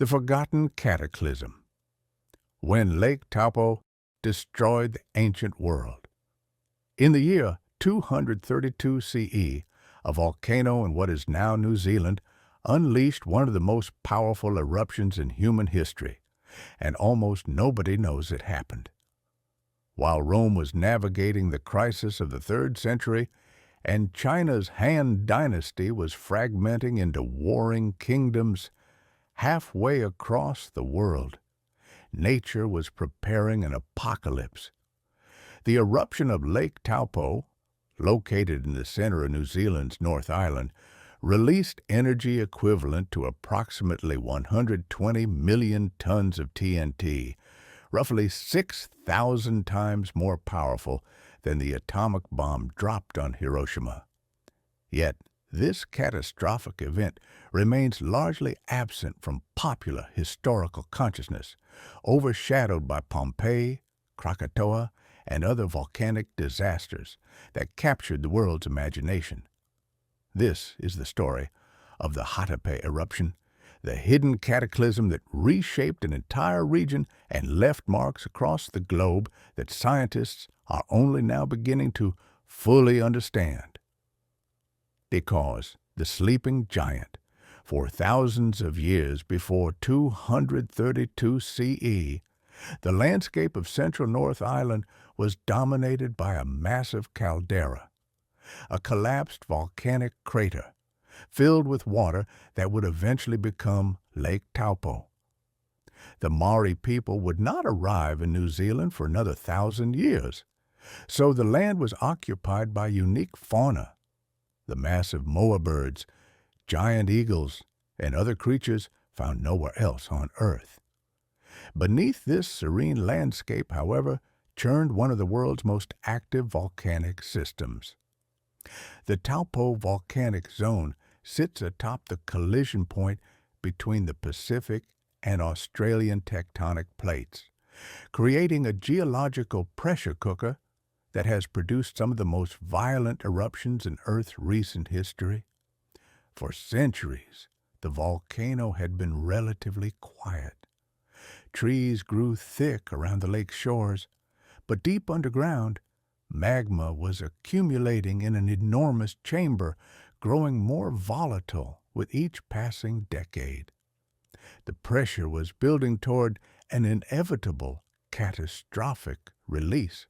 The Forgotten Cataclysm, when Lake Taupo destroyed the ancient world. In the year 232 CE, a volcano in what is now New Zealand unleashed one of the most powerful eruptions in human history, and almost nobody knows it happened. While Rome was navigating the crisis of the 3rd century, and China's Han dynasty was fragmenting into warring kingdoms halfway across the world, nature was preparing an apocalypse. The eruption of Lake Taupo, located in the center of New Zealand's North Island, released energy equivalent to approximately 120 million tons of TNT, roughly 6,000 times more powerful than the atomic bomb dropped on Hiroshima. Yet, this catastrophic event remains largely absent from popular historical consciousness, overshadowed by Pompeii, Krakatoa, and other volcanic disasters that captured the world's imagination. This is the story of the Hatepe eruption, the hidden cataclysm that reshaped an entire region and left marks across the globe that scientists are only now beginning to fully understand. Because the sleeping giant, for thousands of years before 232 CE, the landscape of central North Island was dominated by a massive caldera, a collapsed volcanic crater filled with water that would eventually become Lake Taupo. The Maori people would not arrive in New Zealand for another 1,000 years, so the land was occupied by unique fauna. The massive moa birds, giant eagles, and other creatures found nowhere else on Earth. Beneath this serene landscape, however, churned one of the world's most active volcanic systems. The Taupo volcanic zone sits atop the collision point between the Pacific and Australian tectonic plates, creating a geological pressure cooker that has produced some of the most violent eruptions in Earth's recent history. For centuries, the volcano had been relatively quiet. Trees grew thick around the lake's shores, but deep underground, magma was accumulating in an enormous chamber, growing more volatile with each passing decade. The pressure was building toward an inevitable, catastrophic release.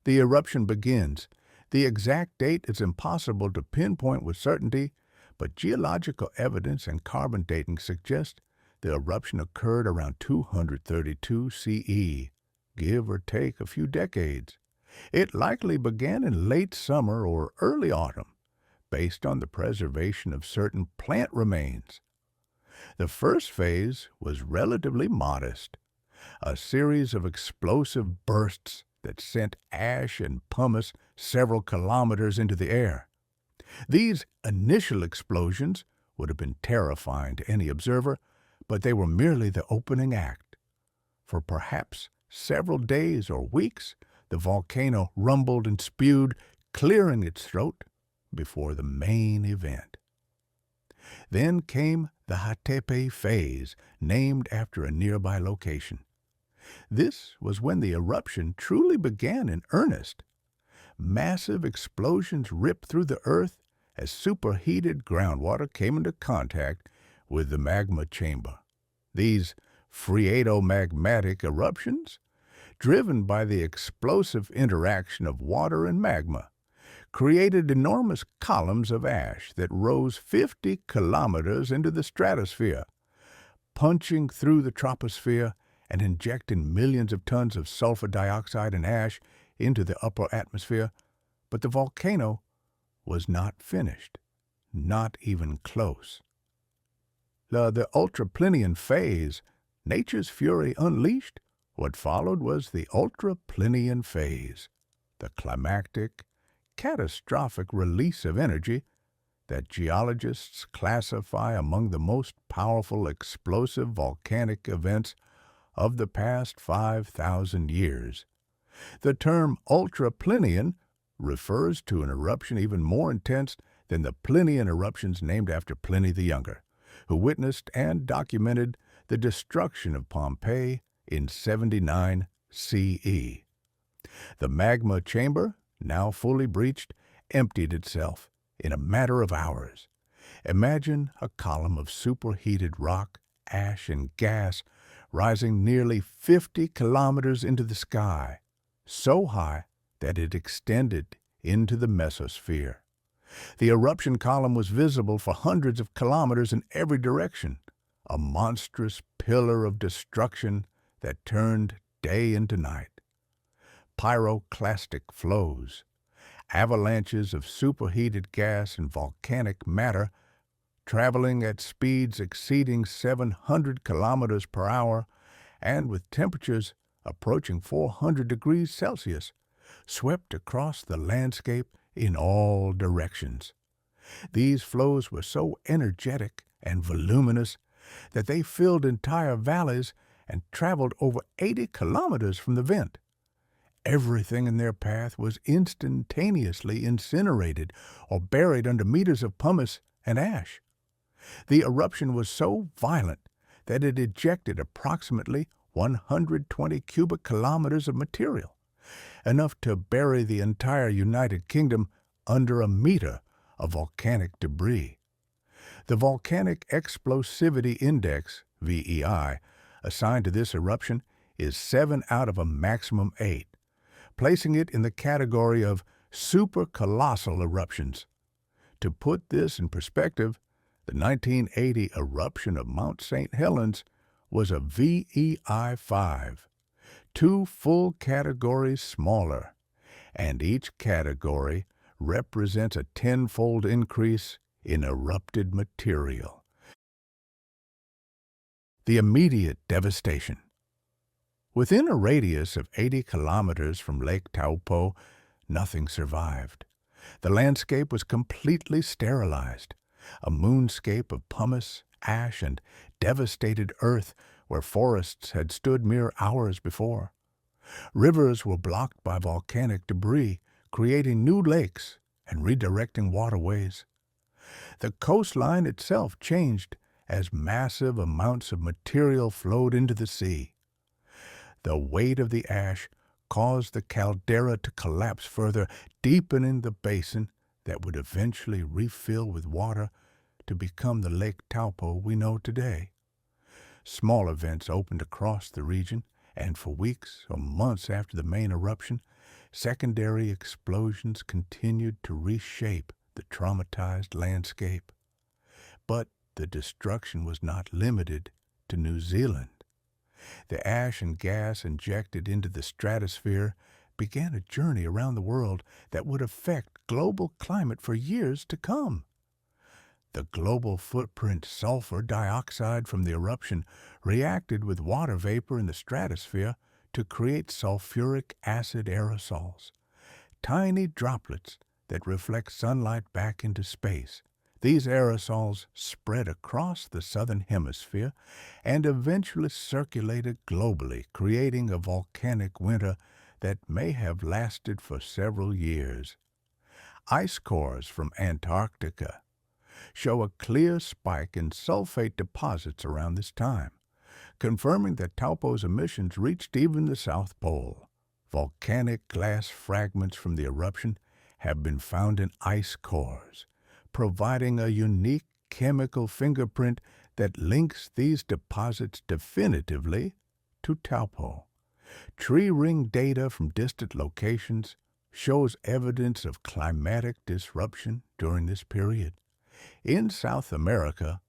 The eruption begins. The exact date is impossible to pinpoint with certainty, but geological evidence and carbon dating suggest the eruption occurred around 232 CE, give or take a few decades. It likely began in late summer or early autumn, based on the preservation of certain plant remains. The first phase was relatively modest, a series of explosive bursts that sent ash and pumice several kilometers into the air. These initial explosions would have been terrifying to any observer, but they were merely the opening act. For perhaps several days or weeks, the volcano rumbled and spewed, clearing its throat before the main event. Then came the Hatepe phase, named after a nearby location. This was when the eruption truly began in earnest. Massive explosions ripped through the earth as superheated groundwater came into contact with the magma chamber. These phreatomagmatic eruptions, driven by the explosive interaction of water and magma, created enormous columns of ash that rose 50 kilometers into the stratosphere, punching through the troposphere and injecting millions of tons of sulfur dioxide and ash into the upper atmosphere. But the volcano was not finished, not even close. The Ultraplinean phase, nature's fury unleashed, what followed was the Ultraplinean phase, the climactic, catastrophic release of energy that geologists classify among the most powerful explosive volcanic events of the past 5,000 years. The term Ultraplinean refers to an eruption even more intense than the Plinian eruptions named after Pliny the Younger, who witnessed and documented the destruction of Pompeii in 79 CE. The magma chamber, now fully breached, emptied itself in a matter of hours. Imagine a column of superheated rock, ash, and gas rising nearly 50 kilometers into the sky, so high that it extended into the mesosphere. The eruption column was visible for hundreds of kilometers in every direction, a monstrous pillar of destruction that turned day into night. Pyroclastic flows, avalanches of superheated gas and volcanic matter traveling at speeds exceeding 700 kilometers per hour and with temperatures approaching 400 degrees Celsius, swept across the landscape in all directions. These flows were so energetic and voluminous that they filled entire valleys and traveled over 80 kilometers from the vent. Everything in their path was instantaneously incinerated or buried under meters of pumice and ash. The eruption was so violent that it ejected approximately 120 cubic kilometers of material, enough to bury the entire United Kingdom under a meter of volcanic debris. The Volcanic Explosivity Index, VEI, assigned to this eruption is 7 out of a maximum 8, placing it in the category of super-colossal eruptions. To put this in perspective, the 1980 eruption of Mount St. Helens was a VEI 5, 2 full categories smaller, and each category represents a 10-fold increase in erupted material. The immediate devastation. Within a radius of 80 kilometers from Lake Taupo, nothing survived. The landscape was completely sterilized, a moonscape of pumice, ash, and devastated earth where forests had stood mere hours before. Rivers were blocked by volcanic debris, creating new lakes and redirecting waterways. The coastline itself changed as massive amounts of material flowed into the sea. The weight of the ash caused the caldera to collapse further, deepening the basin that would eventually refill with water to become the Lake Taupo we know today. Small vents opened across the region, and for weeks or months after the main eruption, secondary explosions continued to reshape the traumatized landscape. But the destruction was not limited to New Zealand. The ash and gas injected into the stratosphere began a journey around the world that would affect global climate for years to come. The global footprint sulfur dioxide from the eruption reacted with water vapor in the stratosphere to create sulfuric acid aerosols, tiny droplets that reflect sunlight back into space. These aerosols spread across the southern hemisphere and eventually circulated globally, creating a volcanic winter that may have lasted for several years. Ice cores from Antarctica show a clear spike in sulfate deposits around this time, confirming that Taupo's emissions reached even the South Pole. Volcanic glass fragments from the eruption have been found in ice cores, providing a unique chemical fingerprint that links these deposits definitively to Taupo. Tree ring data from distant locations shows evidence of climatic disruption during this period. In South America,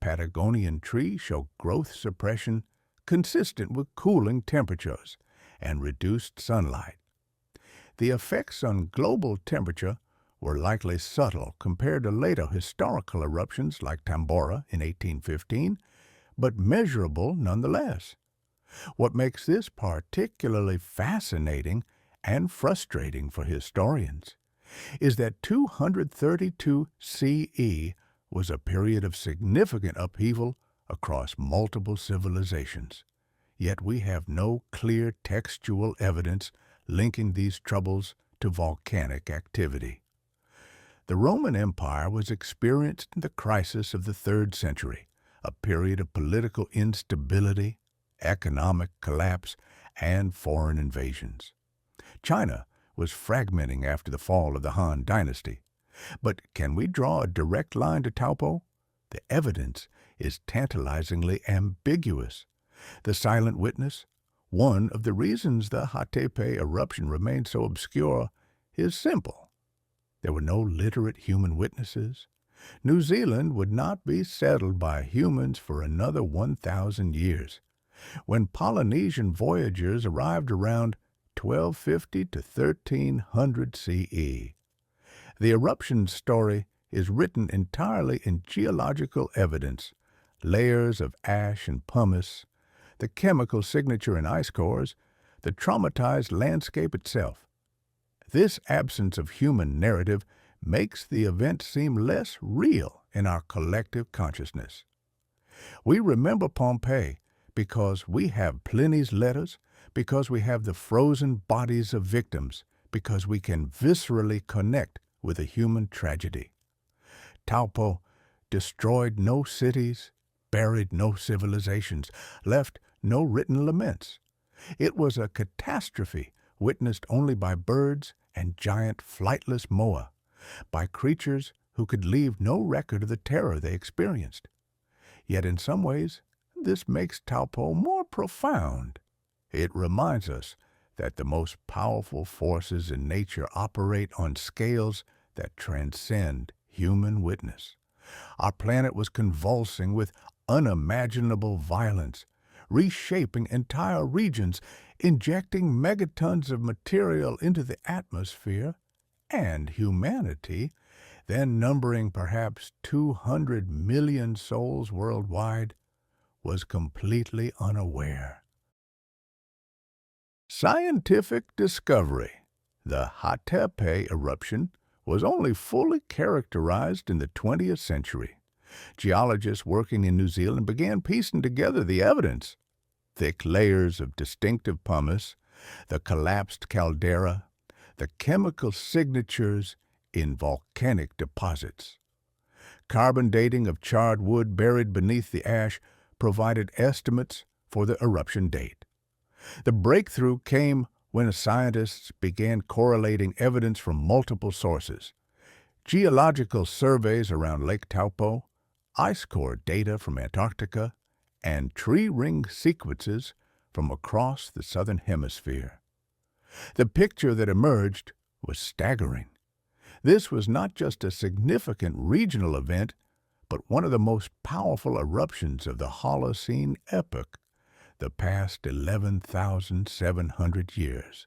Patagonian trees show growth suppression consistent with cooling temperatures and reduced sunlight. The effects on global temperature were likely subtle compared to later historical eruptions like Tambora in 1815, but measurable nonetheless. What makes this particularly fascinating and frustrating for historians is that 232 CE was a period of significant upheaval across multiple civilizations. Yet we have no clear textual evidence linking these troubles to volcanic activity. The Roman Empire was experienced in the crisis of the 3rd century, a period of political instability, economic collapse, and foreign invasions. China was fragmenting after the fall of the Han Dynasty. But can we draw a direct line to Taupo? The evidence is tantalizingly ambiguous. The silent witness, one of the reasons the Hatepe eruption remained so obscure, is simple. There were no literate human witnesses. New Zealand would not be settled by humans for another 1,000 years. When Polynesian voyagers arrived around 1250 to 1300 CE. The eruption story is written entirely in geological evidence, layers of ash and pumice, the chemical signature in ice cores, the traumatized landscape itself. This absence of human narrative makes the event seem less real in our collective consciousness. We remember Pompeii because we have Pliny's letters, because we have the frozen bodies of victims, because we can viscerally connect with a human tragedy. Taupo destroyed no cities, buried no civilizations, left no written laments. It was a catastrophe witnessed only by birds and giant flightless moa, by creatures who could leave no record of the terror they experienced. Yet in some ways, this makes Taupo more profound. It reminds us that the most powerful forces in nature operate on scales that transcend human witness. Our planet was convulsing with unimaginable violence, reshaping entire regions, injecting megatons of material into the atmosphere, and humanity, then numbering perhaps 200 million souls worldwide, was completely unaware. Scientific discovery. The Hatepe eruption was only fully characterized in the 20th century. Geologists working in New Zealand began piecing together the evidence. Thick layers of distinctive pumice, the collapsed caldera, the chemical signatures in volcanic deposits. Carbon dating of charred wood buried beneath the ash provided estimates for the eruption date. The breakthrough came when scientists began correlating evidence from multiple sources. Geological surveys around Lake Taupo, ice core data from Antarctica, and tree ring sequences from across the southern hemisphere. The picture that emerged was staggering. This was not just a significant regional event, but one of the most powerful eruptions of the Holocene epoch, the past 11,700 years.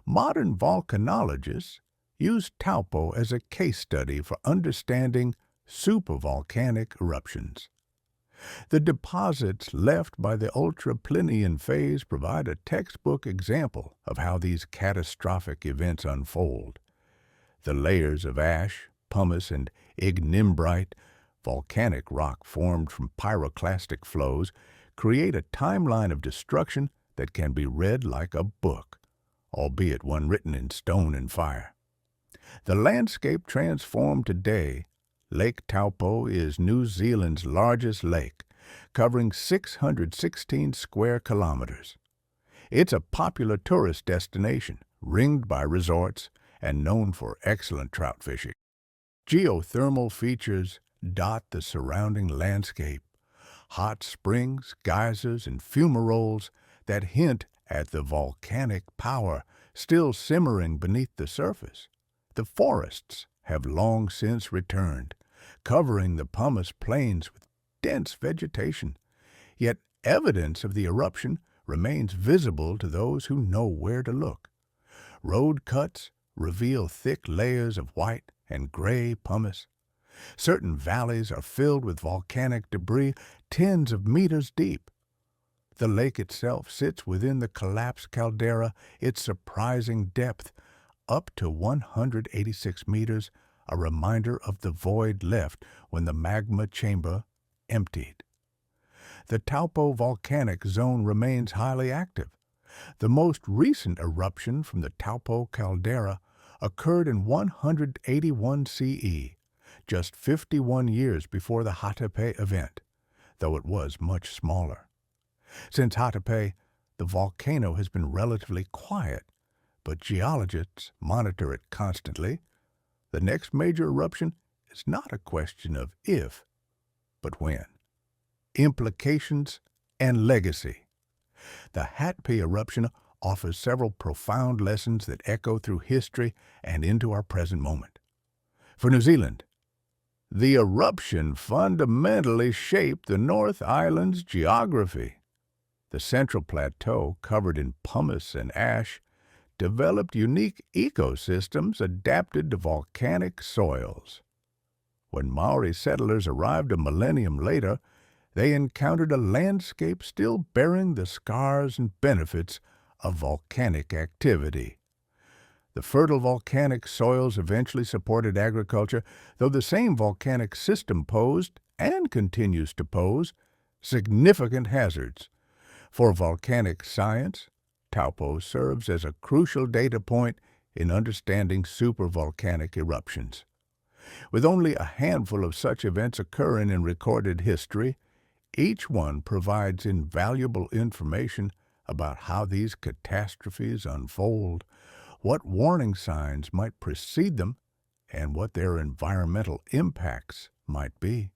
Modern volcanologists use Taupo as a case study for understanding supervolcanic eruptions. The deposits left by the Ultraplinean phase provide a textbook example of how these catastrophic events unfold. The layers of ash, pumice, and ignimbrite, volcanic rock formed from pyroclastic flows, create a timeline of destruction that can be read like a book, albeit one written in stone and fire. The landscape transformed today. Lake Taupo is New Zealand's largest lake, covering 616 square kilometers. It's a popular tourist destination, ringed by resorts and known for excellent trout fishing. Geothermal features dot the surrounding landscape, hot springs, geysers, and fumaroles that hint at the volcanic power still simmering beneath the surface. The forests have long since returned, covering the pumice plains with dense vegetation, yet evidence of the eruption remains visible to those who know where to look. Road cuts reveal thick layers of white and gray pumice. Certain valleys are filled with volcanic debris tens of meters deep. The lake itself sits within the collapsed caldera, its surprising depth, up to 186 meters, a reminder of the void left when the magma chamber emptied. The Taupo volcanic zone remains highly active. The most recent eruption from the Taupo caldera occurred in 181 CE, just 51 years before the Hatepe event. though it was much smaller. Since Hatepe, the volcano has been relatively quiet, but geologists monitor it constantly. The next major eruption is not a question of if, but when. Implications and legacy. The Hatepe eruption offers several profound lessons that echo through history and into our present moment. For New Zealand, the eruption fundamentally shaped the North Island's geography. The central plateau, covered in pumice and ash, developed unique ecosystems adapted to volcanic soils. When Maori settlers arrived a millennium later, they encountered a landscape still bearing the scars and benefits of volcanic activity. The fertile volcanic soils eventually supported agriculture, though the same volcanic system posed, and continues to pose, significant hazards. For volcanic science, Taupo serves as a crucial data point in understanding supervolcanic eruptions. With only a handful of such events occurring in recorded history, each one provides invaluable information about how these catastrophes unfold, what warning signs might precede them, and what their environmental impacts might be.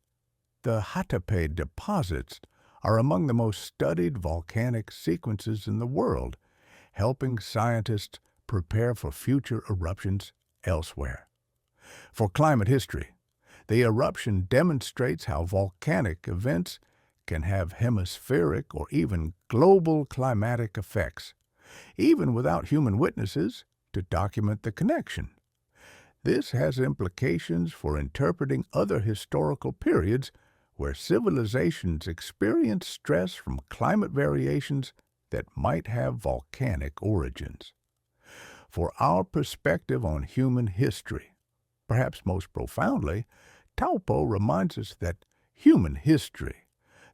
The Hatepe deposits are among the most studied volcanic sequences in the world, helping scientists prepare for future eruptions elsewhere. For climate history, the eruption demonstrates how volcanic events can have hemispheric or even global climatic effects, even without human witnesses to document the connection. This has implications for interpreting other historical periods where civilizations experience stress from climate variations that might have volcanic origins. For our perspective on human history, perhaps most profoundly, Taupo reminds us that human history,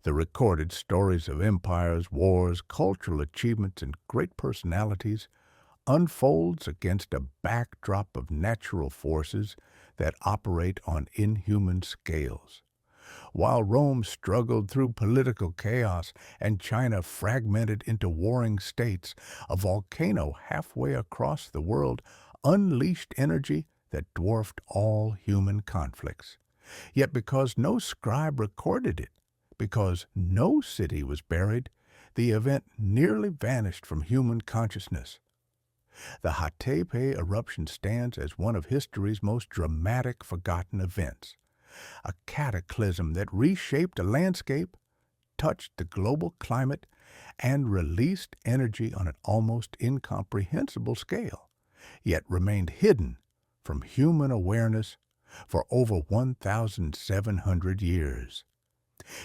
the recorded stories of empires, wars, cultural achievements, and great personalities, unfolds against a backdrop of natural forces that operate on inhuman scales. While Rome struggled through political chaos and China fragmented into warring states, a volcano halfway across the world unleashed energy that dwarfed all human conflicts. Yet because no scribe recorded it, because no city was buried, the event nearly vanished from human consciousness. The Hatepe eruption stands as one of history's most dramatic forgotten events, a cataclysm that reshaped a landscape, touched the global climate, and released energy on an almost incomprehensible scale, yet remained hidden from human awareness for over 1,700 years.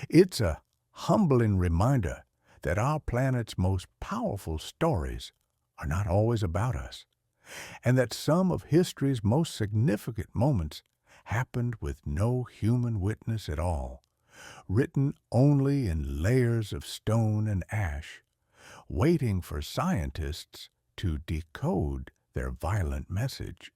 It's a humbling reminder that our planet's most powerful stories are not always about us, and that some of history's most significant moments happened with no human witness at all, written only in layers of stone and ash, waiting for scientists to decode their violent message.